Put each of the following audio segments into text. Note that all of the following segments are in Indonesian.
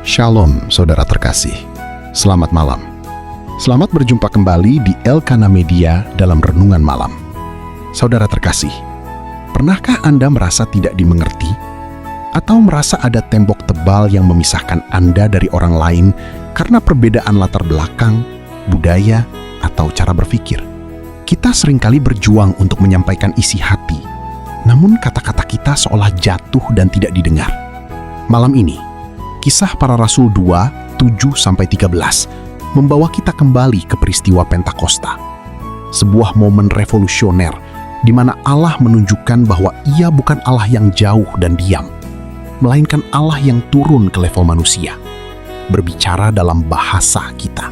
Shalom, saudara terkasih. Selamat malam. Selamat berjumpa kembali di Elkana Media dalam Renungan Malam. Saudara terkasih, pernahkah Anda merasa tidak dimengerti? Atau merasa ada tembok tebal yang memisahkan Anda dari orang lain karena perbedaan latar belakang, budaya, atau cara berpikir? Kita seringkali berjuang untuk menyampaikan isi hati, namun kata-kata kita seolah jatuh dan tidak didengar. Malam ini, Kisah Para Rasul 2, 7-13 membawa kita kembali ke peristiwa Pentakosta. Sebuah momen revolusioner di mana Allah menunjukkan bahwa Ia bukan Allah yang jauh dan diam, melainkan Allah yang turun ke level manusia, berbicara dalam bahasa kita,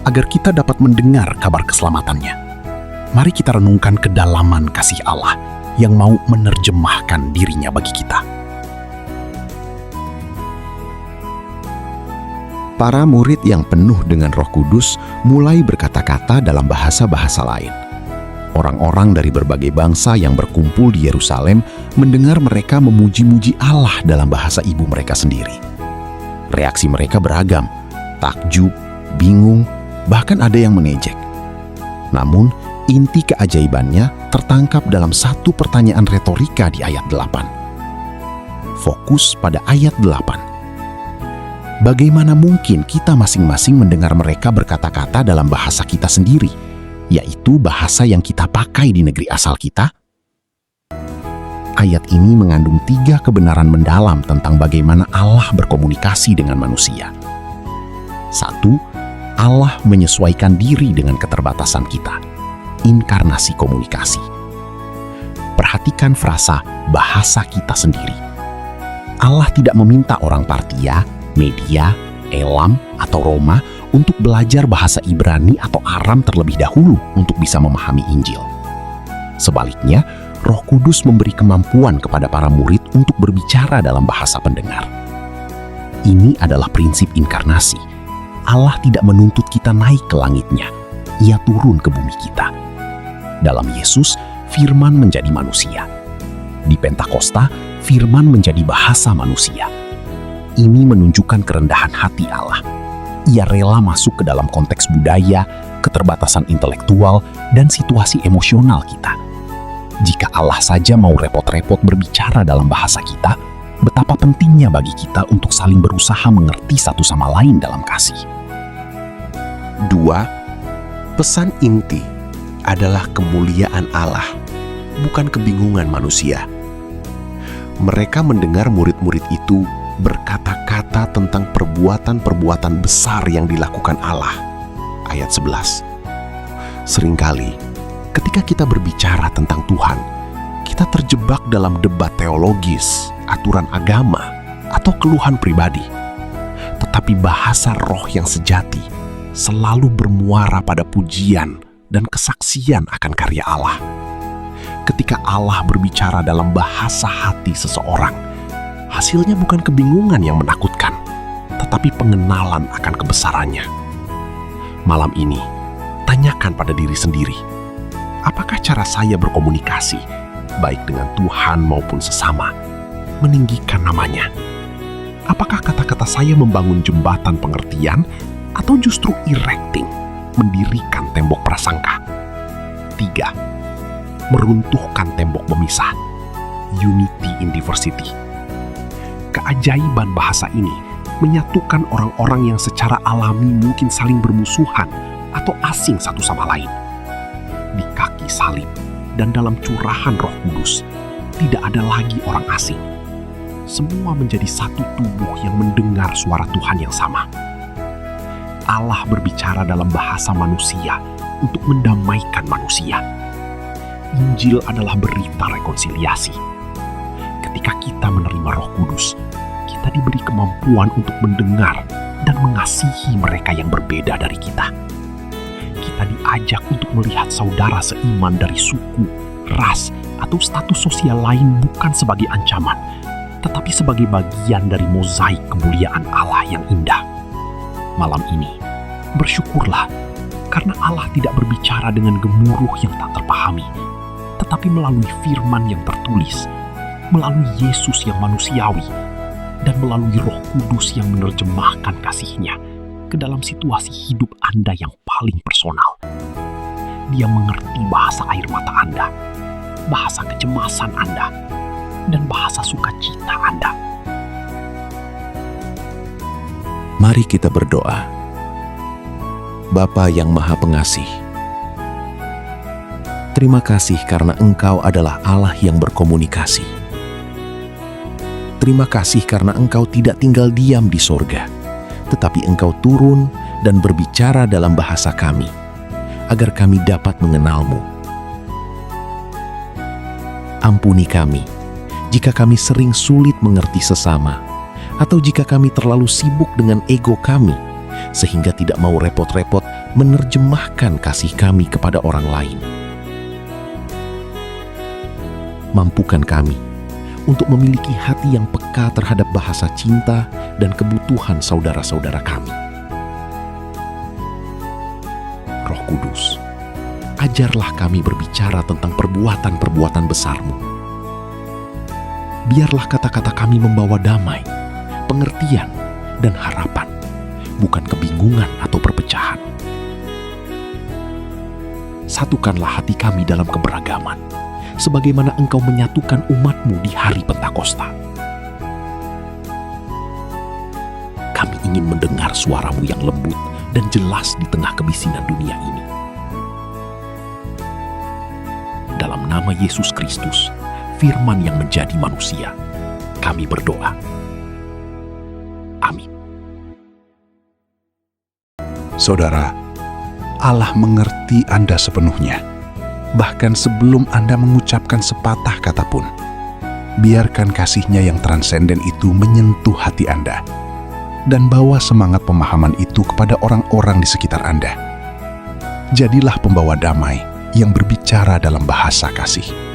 agar kita dapat mendengar kabar keselamatannya. Mari kita renungkan kedalaman kasih Allah yang mau menerjemahkan dirinya bagi kita. Para murid yang penuh dengan Roh Kudus mulai berkata-kata dalam bahasa-bahasa lain. Orang-orang dari berbagai bangsa yang berkumpul di Yerusalem mendengar mereka memuji-muji Allah dalam bahasa ibu mereka sendiri. Reaksi mereka beragam, takjub, bingung, bahkan ada yang mengejek. Namun, inti keajaibannya tertangkap dalam satu pertanyaan retorika di ayat 8. Fokus pada ayat 8. Bagaimana mungkin kita masing-masing mendengar mereka berkata-kata dalam bahasa kita sendiri, yaitu bahasa yang kita pakai di negeri asal kita? Ayat ini mengandung 3 kebenaran mendalam tentang bagaimana Allah berkomunikasi dengan manusia. 1. Allah menyesuaikan diri dengan keterbatasan kita. Inkarnasi komunikasi. Perhatikan frasa bahasa kita sendiri. Allah tidak meminta orang Partia, Media, Elam, atau Roma untuk belajar bahasa Ibrani atau Aram terlebih dahulu untuk bisa memahami Injil. Sebaliknya, Roh Kudus memberi kemampuan kepada para murid untuk berbicara dalam bahasa pendengar. Ini adalah prinsip inkarnasi. Allah tidak menuntut kita naik ke langitnya. Ia turun ke bumi kita. Dalam Yesus, firman menjadi manusia. Di Pentakosta, firman menjadi bahasa manusia. Ini menunjukkan kerendahan hati Allah. Ia rela masuk ke dalam konteks budaya, keterbatasan intelektual, dan situasi emosional kita. Jika Allah saja mau repot-repot berbicara dalam bahasa kita, betapa pentingnya bagi kita untuk saling berusaha mengerti satu sama lain dalam kasih. 2. Pesan inti adalah kemuliaan Allah, bukan kebingungan manusia. Mereka mendengar murid-murid itu berkata-kata tentang perbuatan-perbuatan besar yang dilakukan Allah. Ayat 11. Seringkali, ketika kita berbicara tentang Tuhan, kita terjebak dalam debat teologis, aturan agama, atau keluhan pribadi. Tetapi bahasa roh yang sejati selalu bermuara pada pujian dan kesaksian akan karya Allah. Ketika Allah berbicara dalam bahasa hati seseorang, hasilnya bukan kebingungan yang menakutkan, tetapi pengenalan akan kebesarannya. Malam ini, tanyakan pada diri sendiri, apakah cara saya berkomunikasi, baik dengan Tuhan maupun sesama, meninggikan namanya? Apakah kata-kata saya membangun jembatan pengertian, atau justru erecting, mendirikan tembok prasangka? 3. Meruntuhkan tembok pemisah. Unity in diversity. Keajaiban bahasa ini menyatukan orang-orang yang secara alami mungkin saling bermusuhan atau asing satu sama lain. Di kaki salib dan dalam curahan Roh Kudus, tidak ada lagi orang asing. Semua menjadi satu tubuh yang mendengar suara Tuhan yang sama. Allah berbicara dalam bahasa manusia untuk mendamaikan manusia. Injil adalah berita rekonsiliasi. Ketika kita menerima Roh Kudus, kita diberi kemampuan untuk mendengar dan mengasihi mereka yang berbeda dari kita. Kita diajak untuk melihat saudara seiman dari suku, ras, atau status sosial lain bukan sebagai ancaman, tetapi sebagai bagian dari mozaik kemuliaan Allah yang indah. Malam ini, bersyukurlah karena Allah tidak berbicara dengan gemuruh yang tak terpahami, tetapi melalui firman yang tertulis, melalui Yesus yang manusiawi, dan melalui Roh Kudus yang menerjemahkan kasih-Nya ke dalam situasi hidup Anda yang paling personal. Dia mengerti bahasa air mata Anda, bahasa kecemasan Anda, dan bahasa sukacita Anda. Mari kita berdoa. Bapa yang Maha Pengasih, terima kasih karena Engkau adalah Allah yang berkomunikasi. Terima kasih karena Engkau tidak tinggal diam di sorga, tetapi Engkau turun dan berbicara dalam bahasa kami, agar kami dapat mengenal-Mu. Ampuni kami, jika kami sering sulit mengerti sesama, atau jika kami terlalu sibuk dengan ego kami, sehingga tidak mau repot-repot menerjemahkan kasih kami kepada orang lain. Mampukan kami untuk memiliki hati yang peka terhadap bahasa cinta dan kebutuhan saudara-saudara kami. Roh Kudus, ajarlah kami berbicara tentang perbuatan-perbuatan besar-Mu. Biarlah kata-kata kami membawa damai, pengertian, dan harapan, bukan kebingungan atau perpecahan. Satukanlah hati kami dalam keberagaman, sebagaimana Engkau menyatukan umat-Mu di hari Pentakosta. Kami ingin mendengar suara-Mu yang lembut dan jelas di tengah kebisinan dunia ini. Dalam nama Yesus Kristus, Firman yang menjadi manusia, kami berdoa. Amin. Saudara, Allah mengerti Anda sepenuhnya, bahkan sebelum Anda mengucapkan sepatah kata pun. Biarkan kasih-Nya yang transenden itu menyentuh hati Anda, dan bawa semangat pemahaman itu kepada orang-orang di sekitar Anda. Jadilah pembawa damai yang berbicara dalam bahasa kasih.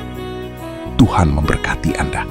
Tuhan memberkati Anda.